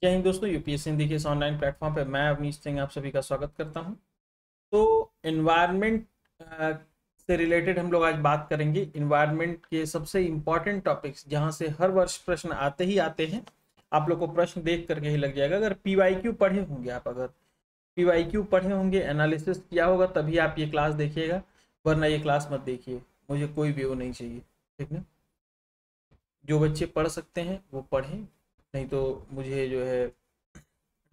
जय हिंद दोस्तों, यूपीएससी हिंदी के इस ऑनलाइन प्लेटफॉर्म पे मैं अवनीश सिंह आप सभी का स्वागत करता हूं। तो इन्वायरमेंट से रिलेटेड हम लोग आज बात करेंगे। इन्वायरमेंट के सबसे इम्पॉर्टेंट टॉपिक्स जहां से हर वर्ष प्रश्न आते ही आते हैं। आप लोग को प्रश्न देख करके ही लग जाएगा। अगर पीवाईक्यू पढ़े होंगे, आप अगर पीवाईक्यू पढ़े होंगे, एनालिसिस किया होगा, तभी आप ये क्लास देखिएगा, वरना ये क्लास मत देखिए। मुझे कोई व्यू नहीं चाहिए, ठीक ना। जो बच्चे पढ़ सकते हैं वो पढ़ें, नहीं तो मुझे जो है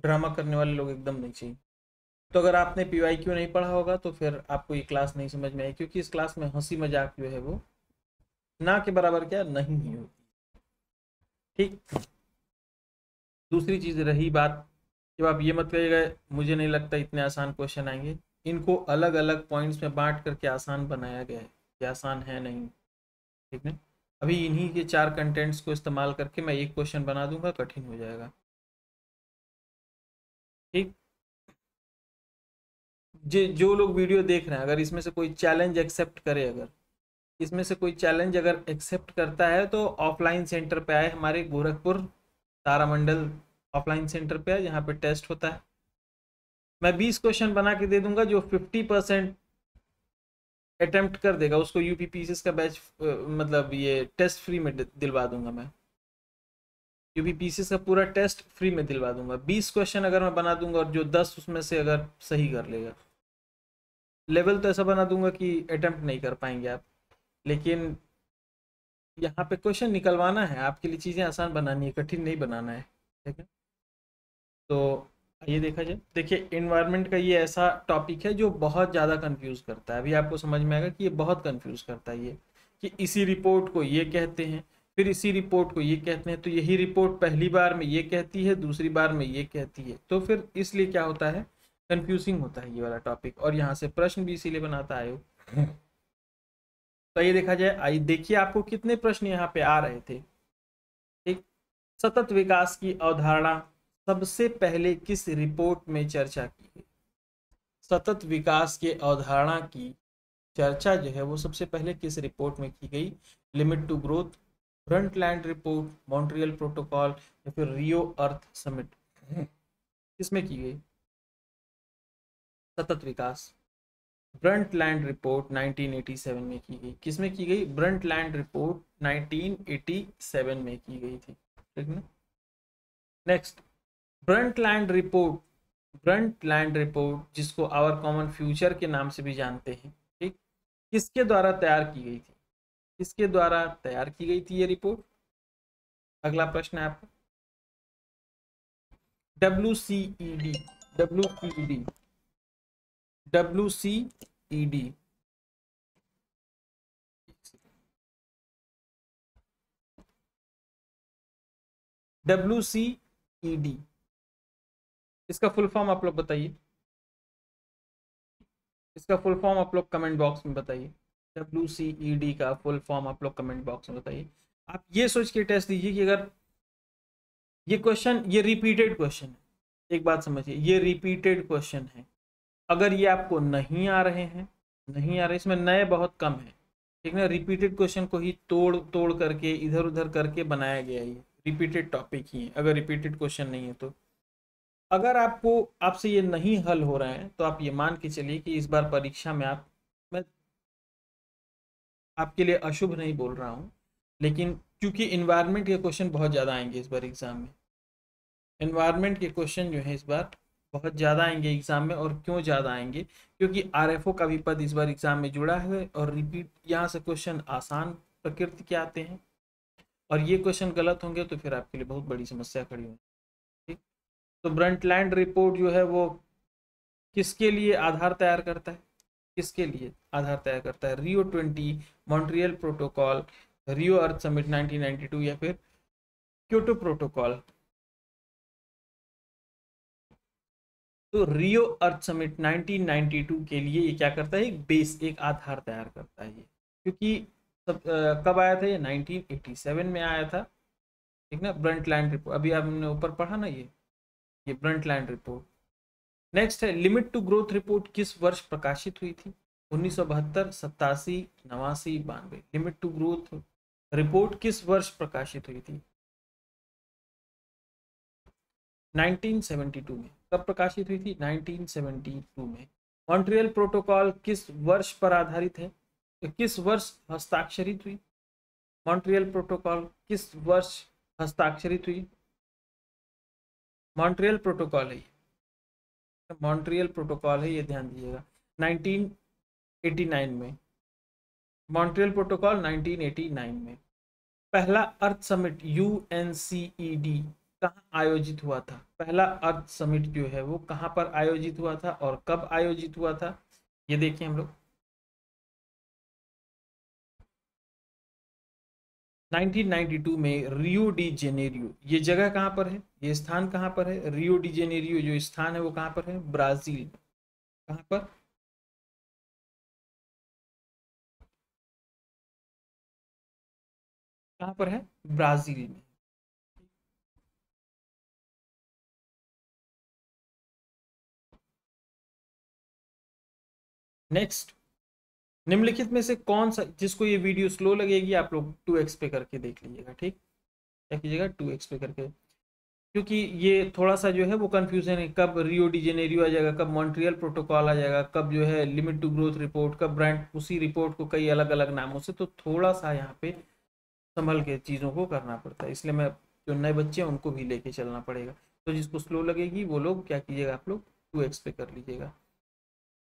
ड्रामा करने वाले लोग एकदम नहीं चाहिए। तो अगर आपने पीवाईक्यू नहीं पढ़ा होगा तो फिर आपको ये क्लास नहीं समझ में आई, क्योंकि इस क्लास में हंसी मजाक जो है वो ना के बराबर क्या नहीं ही होती। ठीक। दूसरी चीज रही बात, जब आप ये मत कहिएगा मुझे नहीं लगता इतने आसान क्वेश्चन आएंगे। इनको अलग अलग पॉइंट्स में बांट करके आसान बनाया गया है, ये आसान है नहीं, ठीक है। अभी इन्हीं के 4 कंटेंट्स को इस्तेमाल करके मैं एक क्वेश्चन बना दूंगा, कठिन हो जाएगा। ठीक। जो लोग वीडियो देख रहे हैं, अगर इसमें से कोई चैलेंज एक्सेप्ट करे, अगर इसमें से कोई चैलेंज अगर एक्सेप्ट करता है तो ऑफलाइन सेंटर पे आए, हमारे गोरखपुर तारामंडल ऑफलाइन सेंटर पे आए, जहाँ पे टेस्ट होता है। मैं 20 क्वेश्चन बना के दे दूंगा। जो 50% अटेम्प्ट कर देगा उसको यूपीपीसीएस का बैच, मतलब ये टेस्ट फ्री में दिलवा दूंगा मैं। यूपीपीसीएस का पूरा टेस्ट फ्री में दिलवा दूंगा। 20 क्वेश्चन अगर मैं बना दूंगा और जो 10 उसमें से अगर सही कर लेगा, लेवल तो ऐसा बना दूंगा कि अटेम्प्ट नहीं कर पाएंगे आप। लेकिन यहाँ पे क्वेश्चन निकलवाना है, आपके लिए चीज़ें आसान बनानी है, कठिन नहीं बनाना है, ठीक है। तो ये देखा जाए, देखिए इन्वायरमेंट का ये ऐसा टॉपिक है जो बहुत ज़्यादा कंफ्यूज करता है। अभी आपको समझ में आएगा कि ये बहुत कंफ्यूज करता है ये, कि इसी रिपोर्ट को ये कहते हैं, फिर इसी रिपोर्ट को ये कहते हैं, तो यही रिपोर्ट पहली बार में ये कहती है, दूसरी बार में ये कहती है, तो फिर इसलिए क्या होता है, कंफ्यूजिंग होता है ये वाला टॉपिक, और यहाँ से प्रश्न भी इसीलिए बनाता है आयोग। तो ये देखा जाए, आइए देखिए आपको कितने प्रश्न यहाँ पे आ रहे थे। एक, सतत विकास की अवधारणा सबसे पहले किस रिपोर्ट में चर्चा की गई। सतत विकास के अवधारणा की चर्चा जो है वो सबसे पहले किस रिपोर्ट में की गई। Limit to growth, Brundtland report, Montreal protocol, या फिर रियो अर्थ समिट, किसमें की गई सतत विकास। ब्रंटलैंड रिपोर्ट 1987 में की गई। किसमें की गई, ब्रंटलैंड रिपोर्ट 1987 में की गई थी, ठीक है। Next, Brundtland report, Brundtland report जिसको आवर कॉमन फ्यूचर के नाम से भी जानते हैं, ठीक, किसके द्वारा तैयार की गई थी, किसके द्वारा तैयार की गई थी ये रिपोर्ट। अगला प्रश्न है आपका, W C E D, W C E D, W C E D, W C E D, इसका फुल फॉर्म आप लोग बताइए। इसका फुल फॉर्म आप लोग कमेंट बॉक्स में बताइए। डब्ल्यू सी ई डी का फुल फॉर्म आप लोग कमेंट बॉक्स में बताइए। आप ये सोच के टेस्ट दीजिए कि अगर ये क्वेश्चन, ये रिपीटेड क्वेश्चन है, एक बात समझिए, ये रिपीटेड क्वेश्चन है। अगर ये आपको नहीं आ रहे हैं, नहीं आ रहे, इसमें नए बहुत कम है, ठीक ना। रिपीटेड क्वेश्चन को ही तोड़ तोड़ करके इधर उधर करके बनाया गया है, ये रिपीटेड टॉपिक ही है अगर रिपीटेड क्वेश्चन नहीं है तो। अगर आपको, आपसे ये नहीं हल हो रहा है तो आप ये मान के चलिए कि इस बार परीक्षा में आप, मैं आपके लिए अशुभ नहीं बोल रहा हूँ, लेकिन क्योंकि इन्वायरमेंट के क्वेश्चन बहुत ज़्यादा आएंगे इस बार एग्जाम में, इन्वायरमेंट के क्वेश्चन जो है इस बार बहुत ज़्यादा आएंगे एग्जाम में। और क्यों ज़्यादा आएंगे, क्योंकि आरएफओ का भी पद इस बार एग्जाम में जुड़ा है, और रिपीट यहाँ से क्वेश्चन आसान प्रकृति के आते हैं, और ये क्वेश्चन गलत होंगे तो फिर आपके लिए बहुत बड़ी समस्या खड़ी होगी, ठीक। तो ब्रंटलैंड रिपोर्ट जो है वो किसके लिए आधार तैयार करता है, किसके लिए आधार तैयार करता है, रियो 20, मॉन्ट्रियल प्रोटोकॉल, रियो अर्थ समिट 1992, या फिर क्योटो प्रोटोकॉल। तो रियो अर्थ समिट 1992 के लिए ये क्या करता है, एक बेस, एक आधार तैयार करता है ये, क्योंकि कब आया था ये, 1987 में आया था, ठीक ना। ब्रंटलैंड रिपोर्ट अभी आपने ऊपर पढ़ा ना, ये ब्रंटलैंड रिपोर्ट। नेक्स्ट है, लिमिट टू ग्रोथ रिपोर्ट किस वर्ष प्रकाशित हुई थी। 1972, 87, 89, 92। लिमिट टू ग्रोथ रिपोर्ट किस वर्ष प्रकाशित हुई थी। 1972 में। कब प्रकाशित हुई थी? 1972 में। मॉन्ट्रियल प्रोटोकॉल किस वर्ष पर आधारित है? तो किस वर्ष हस्ताक्षरित हुई? मॉन्ट्रियल प्रोटोकॉल किस वर्ष हस्ताक्षरित हुई? मॉन्ट्रियल प्रोटोकॉल है, मॉन्ट्रियल प्रोटोकॉल है, ये ध्यान दीजिएगा। 1989 में। मॉन्ट्रियल प्रोटोकॉल 1989 में। पहला अर्थ समिट UNCED कहाँ आयोजित हुआ था? पहला अर्थ समिट जो है वो कहाँ पर आयोजित हुआ था और कब आयोजित हुआ था? ये देखिए हम लोग 1992 में रियो डी जेनेरियो। ये जगह कहाँ पर है? ये स्थान कहाँ पर है? रियो डी जेनेरियो जो स्थान है वो कहाँ पर है? ब्राजील। कहाँ पर? कहाँ पर है? ब्राजील में। नेक्स्ट, निम्नलिखित में से कौन सा, जिसको ये वीडियो स्लो लगेगी आप लोग 2x पे करके देख लीजिएगा, ठीक? क्या कीजिएगा? 2x पे करके, क्योंकि ये थोड़ा सा जो है वो कंफ्यूजन है, कब रियो डी जेनेरियो आ जाएगा, कब मॉन्ट्रियल प्रोटोकॉल आ जाएगा, कब जो है लिमिट टू ग्रोथ रिपोर्ट, कब ब्रांड, उसी रिपोर्ट को कई अलग अलग नामों से, तो थोड़ा सा यहाँ पे संभल के चीज़ों को करना पड़ता है, इसलिए मैं जो नए बच्चे हैं उनको भी लेके चलना पड़ेगा। तो जिसको स्लो लगेगी वो लोग क्या कीजिएगा, आप लोग 2x पे कर लीजिएगा।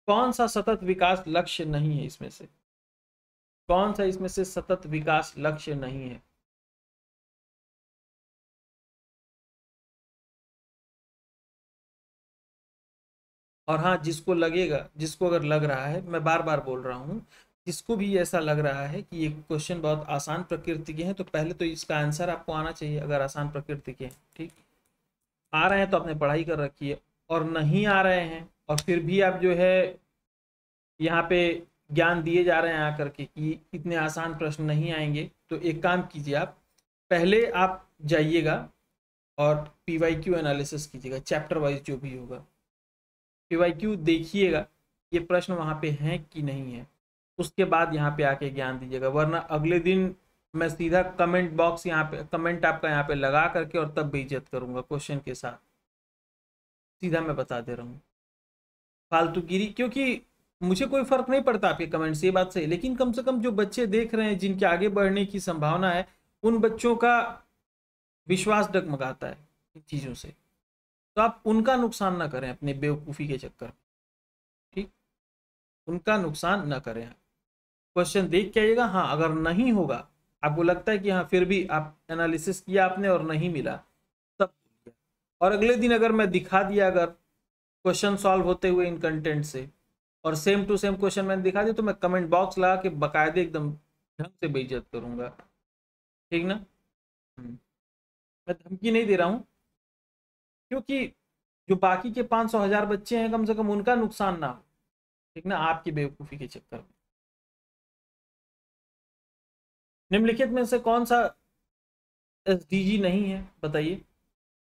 कौन सा सतत विकास लक्ष्य नहीं है इसमें से? कौन सा इसमें से सतत विकास लक्ष्य नहीं है? और हाँ, जिसको लगेगा, जिसको अगर लग रहा है, मैं बार बार बोल रहा हूँ, जिसको भी ऐसा लग रहा है कि ये क्वेश्चन बहुत आसान प्रकृति के हैं, तो पहले तो इसका आंसर आपको आना चाहिए अगर आसान प्रकृति के हैं, ठीक? आ रहे हैं तो आपने पढ़ाई कर रखी है, और नहीं आ रहे हैं और फिर भी आप जो है यहाँ पे ज्ञान दिए जा रहे हैं आकर के कि इतने आसान प्रश्न नहीं आएंगे, तो एक काम कीजिए, आप पहले आप जाइएगा और PYQ एनालिसिस कीजिएगा, चैप्टर वाइज जो भी होगा PYQ देखिएगा, ये प्रश्न वहाँ पे हैं कि नहीं है, उसके बाद यहाँ पे आके ज्ञान दीजिएगा। वरना अगले दिन मैं सीधा कमेंट बॉक्स यहाँ पे, कमेंट आपका यहाँ पे लगा करके और तब बेइज्जत करूँगा क्वेश्चन के साथ, सीधा मैं बता दे रहा हूँ। फालतूगिरी, क्योंकि मुझे कोई फर्क नहीं पड़ता आपके कमेंट से, ये बात सही, लेकिन कम से कम जो बच्चे देख रहे हैं, जिनके आगे बढ़ने की संभावना है, उन बच्चों का विश्वास डगमगाता है इन चीज़ों से, तो आप उनका नुकसान ना करें अपने बेवकूफ़ी के चक्कर में, ठीक? उनका नुकसान ना करें। क्वेश्चन देख के आइएगा, हाँ अगर नहीं होगा, आपको लगता है कि हाँ फिर भी आप एनालिसिस किया आपने और नहीं मिला, तब, और अगले दिन अगर मैं दिखा दिया, अगर क्वेश्चन सॉल्व होते हुए इन कंटेंट से, और सेम टू सेम क्वेश्चन मैंने दिखा दिया, तो मैं कमेंट बॉक्स लगा के बकायदे एकदम ढंग से बेइज्जत करूंगा, ठीक ना? मैं धमकी नहीं दे रहा हूँ, क्योंकि जो बाकी के 500,000 बच्चे हैं, कम से कम उनका नुकसान ना हो, ठीक ना, आपकी बेवकूफ़ी के चक्कर में। निम्नलिखित में से कौन सा SDG नहीं है, बताइए?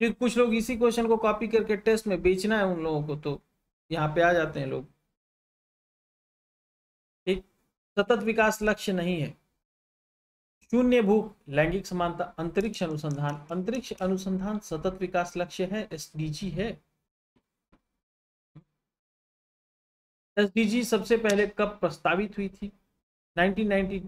क्योंकि कुछ लोग इसी क्वेश्चन को कॉपी करके टेस्ट में बेचना है उन लोगों को, तो यहाँ पे आ जाते हैं लोग, ठीक? सतत विकास लक्ष्य नहीं है। शून्य भूख, लैंगिक समानता, अंतरिक्ष अनुसंधान। अंतरिक्ष अनुसंधान सतत विकास लक्ष्य है, SDG है। SDG सबसे पहले कब प्रस्तावित हुई थी? 1990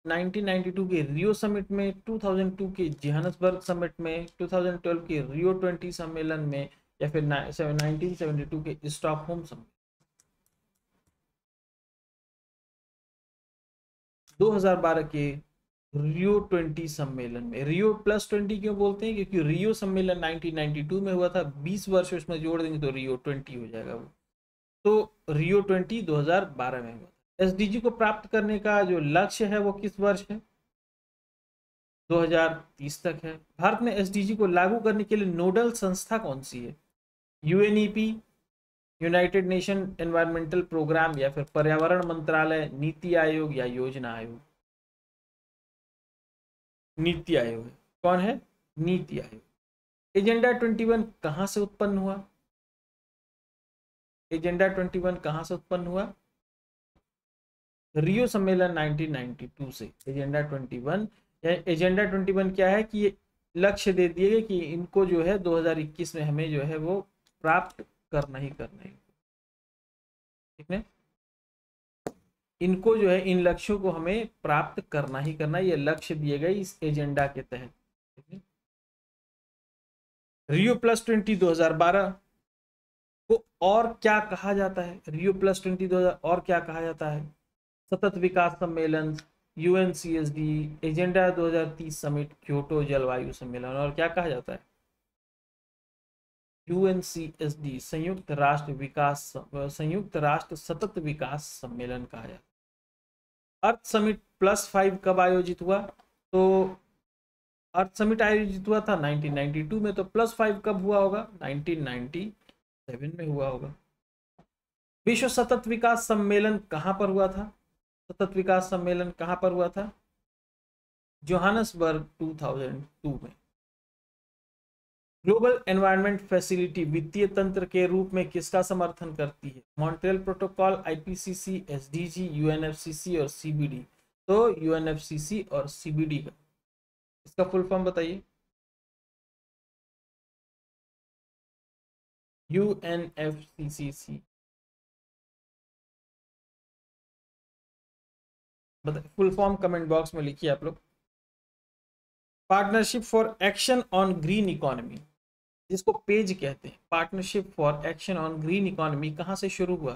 1992 के रियो समिट में, 2002 के जोहान्सबर्ग समिट में, 2012 के रियो 20 सम्मेलन में, या फिर 1972 के स्टॉकहोम समिट? 2012 के रियो 20 सम्मेलन में। रियो +20 क्यों बोलते हैं? क्योंकि रियो सम्मेलन 1992 में हुआ था, 20 वर्ष उसमें जोड़ देंगे तो रियो 20 हो जाएगा वो, तो रियो 20 2012 में हुआ। SDG को प्राप्त करने का जो लक्ष्य है वो किस वर्ष है? 2030 तक है। भारत में SDG को लागू करने के लिए नोडल संस्था कौन सी है? UNEP, united nation environmental program, या फिर पर्यावरण मंत्रालय, नीति आयोग, या योजना आयोग? नीति आयोग है। कौन है? नीति आयोग। एजेंडा 21 कहां से उत्पन्न हुआ? एजेंडा 21 कहां से उत्पन्न हुआ? रियो सम्मेलन 1992 से। एजेंडा 21, एजेंडा 21 क्या है कि ये लक्ष्य दे दिए गए कि इनको जो है 2021 में हमें जो है वो प्राप्त करना ही करना है, ठीक है। इनको जो है इन लक्ष्यों को हमें प्राप्त करना ही करना, ये लक्ष्य दिए गए इस एजेंडा के तहत, ठीक है। रियो प्लस 20 2012 को और क्या कहा जाता है? रियो प्लस 20 2000 और क्या कहा जाता है? सतत विकास सम्मेलन, यूएनसीएसडी, एजेंडा 2030 समिट, क्योटो जलवायु सम्मेलन, और क्या कहा जाता है? यूएनसीएसडी, संयुक्त राष्ट्र सतत विकास सम्मेलन कहा जाता है। अर्थ समिट +5 कब आयोजित हुआ? तो अर्थ समिट आयोजित हुआ था 1992 में, तो +5 कब हुआ होगा? 1997 में हुआ होगा। विश्व सतत विकास सम्मेलन कहां पर हुआ था? सतत विकास सम्मेलन कहां पर हुआ था? जोहानसबर्ग 2002 में। ग्लोबल एनवायरनमेंट फैसिलिटी वित्तीय तंत्र के रूप में किसका समर्थन करती है? Montreal protocol, IPCC, SDG, UNFCCC और सीबीडी। तो यूएनएफसीसी और सीबीडी का इसका फुल फॉर्म बताइए। यूएनएफसीसी बताइए, फुल फॉर्म कमेंट बॉक्स में लिखिए आप लोग। Partnership for action on green economy, जिसको पेज कहते हैं, partnership for action on green economy कहां से शुरू हुआ?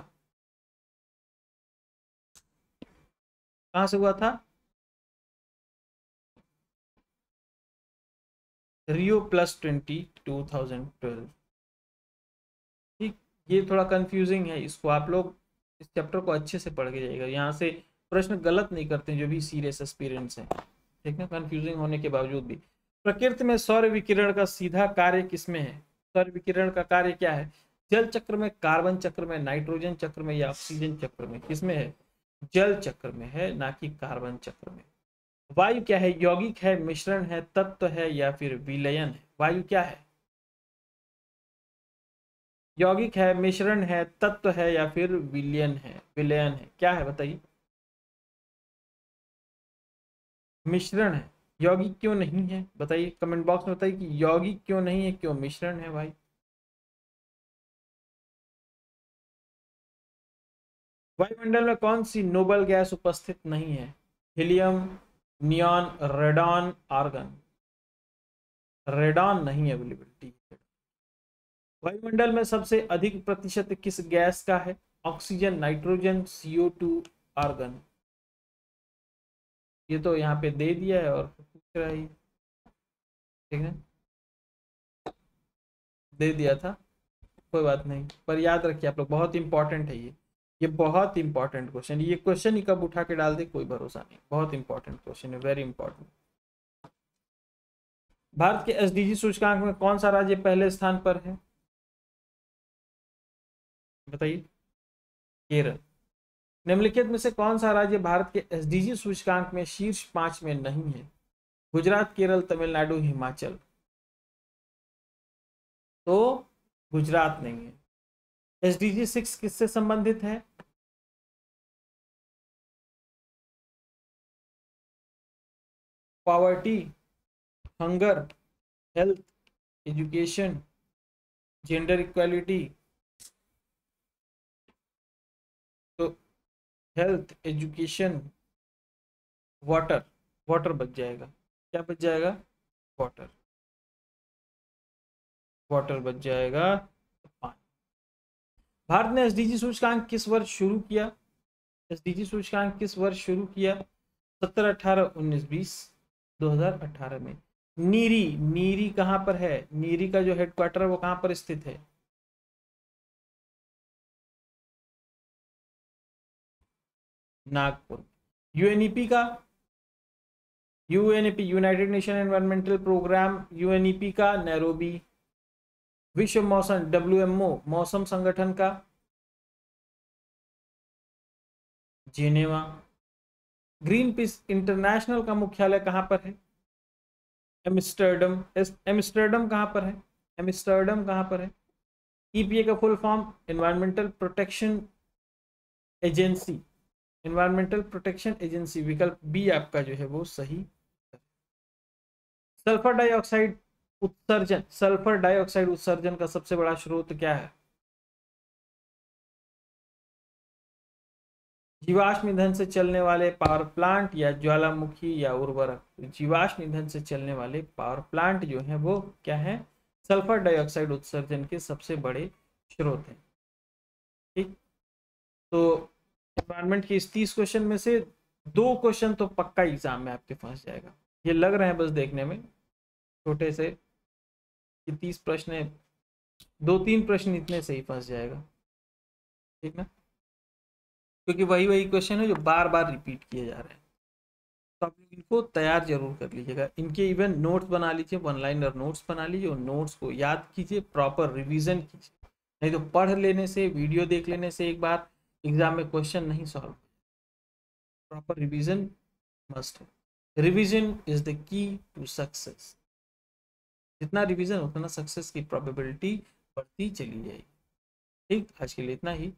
कहां से हुआ था? रियो +20 2012। ठीक, ये थोड़ा कंफ्यूजिंग है, इसको आप लोग इस चैप्टर को अच्छे से पढ़ के जाइएगा, यहाँ से प्रश्न गलत नहीं करते जो भी सीरियस एस्पिरेंट्स हैं, ठीक है, कंफ्यूजिंग होने के बावजूद भी। प्रकृति में सौर विकिरण का सीधा कार्य किसमें है? सौर विकिरण का कार्य क्या है? जल चक्र में, कार्बन चक्र में, नाइट्रोजन चक्र में या ऑक्सीजन चक्र में? किसमें है? जल चक्र में है, ना कि कार्बन चक्र में। वायु क्या है? यौगिक है, मिश्रण है, तत्व है या फिर विलयन है? वायु क्या है? यौगिक है, मिश्रण है, तत्व है या फिर विलयन है? विलयन है, क्या है बताइए? मिश्रण है। यौगिक क्यों नहीं है बताइए, कमेंट बॉक्स में बताइए कि यौगिक क्यों नहीं है, क्यों मिश्रण है भाई। वायुमंडल में कौन सी नोबल गैस उपस्थित नहीं है? Helium, neon, radon, argon. Radon नहीं अवेलेबिलिटी। वायुमंडल में सबसे अधिक प्रतिशत किस गैस का है? Oxygen, nitrogen, CO2, argon. ये तो यहाँ पे दे दिया है और पूछ रहा है, ठीक है, दे दिया था, कोई बात नहीं, पर याद रखिए आप लोग, बहुत इंपॉर्टेंट है ये बहुत इंपॉर्टेंट क्वेश्चन, ये क्वेश्चन ही कब उठा के डाल दे कोई भरोसा नहीं, बहुत इंपॉर्टेंट क्वेश्चन है, वेरी इंपॉर्टेंट। भारत के SDG सूचकांक में कौन सा राज्य पहले स्थान पर है? बताइए। केरल। निम्नलिखित में से कौन सा राज्य भारत के SDG सूचकांक में शीर्ष 5 में नहीं है? गुजरात, केरल, तमिलनाडु, हिमाचल। तो गुजरात नहीं है। SDG 6 किससे संबंधित है? Poverty, hunger, health, education, gender equality. तो हेल्थ, एजुकेशन, वाटर, वाटर बच जाएगा, क्या बच जाएगा? वाटर, वाटर बच जाएगा। भारत ने SDG सूचकांक किस वर्ष शुरू किया? SDG सूचकांक किस वर्ष शुरू किया? 17, 18, 19, 20। 2018 में। नीरी, नीरी कहां पर है? नीरी का जो हेडक्वार्टर है वो कहां पर स्थित है? नागपुर। यूएनईपी का, UNEP united nation environmental program, UNEP का नैरोबी। विश्व मौसम WMO मौसम संगठन का जेनेवा। ग्रीन पीस इंटरनेशनल का मुख्यालय कहां पर है? एम्स्टर्डम। एम्स्टर्डम कहां पर है? एम्स्टर्डम कहां पर है? EPA का full form environmental protection agency, environmental protection agency, विकल्प बी आपका जो है वो सही। सल्फर डाइऑक्साइड उत्सर्जन, सल्फर डाइऑक्साइड उत्सर्जन का सबसे बड़ा स्रोत क्या है? जीवाश्म ईंधन से चलने वाले पावर प्लांट या ज्वालामुखी या उर्वरक? जीवाश्म ईंधन से चलने वाले पावर प्लांट जो है वो क्या है? सल्फर डाइऑक्साइड उत्सर्जन के सबसे बड़े स्रोत हैं। ठीक, तो एनवायरनमेंट के इस 30 क्वेश्चन में से 2 क्वेश्चन तो पक्का एग्जाम में आपके फंस जाएगा, ये लग रहे हैं बस देखने में छोटे से कि 30 प्रश्न है, 2-3 प्रश्न इतने से ही फंस जाएगा। ठीक ना, क्योंकि वही वही क्वेश्चन है जो बार बार रिपीट किए जा रहे हैं। तो आप लोग इनको तैयार जरूर कर लीजिएगा, इनके इवन नोट्स बना लीजिए, वन लाइनर नोट्स बना लीजिए, और नोट्स को याद कीजिए, प्रॉपर रिवीजन कीजिए। नहीं तो पढ़ लेने से, वीडियो देख लेने से एक बार एग्जाम में क्वेश्चन नहीं सॉल्व। प्रॉपर रिवीजन मस्ट है। Revision is the key to success. जितना रिवीजन उतना सक्सेस की प्रोबेबिलिटी बढ़ती चली जाएगी। ठीक, आज के लिए इतना ही।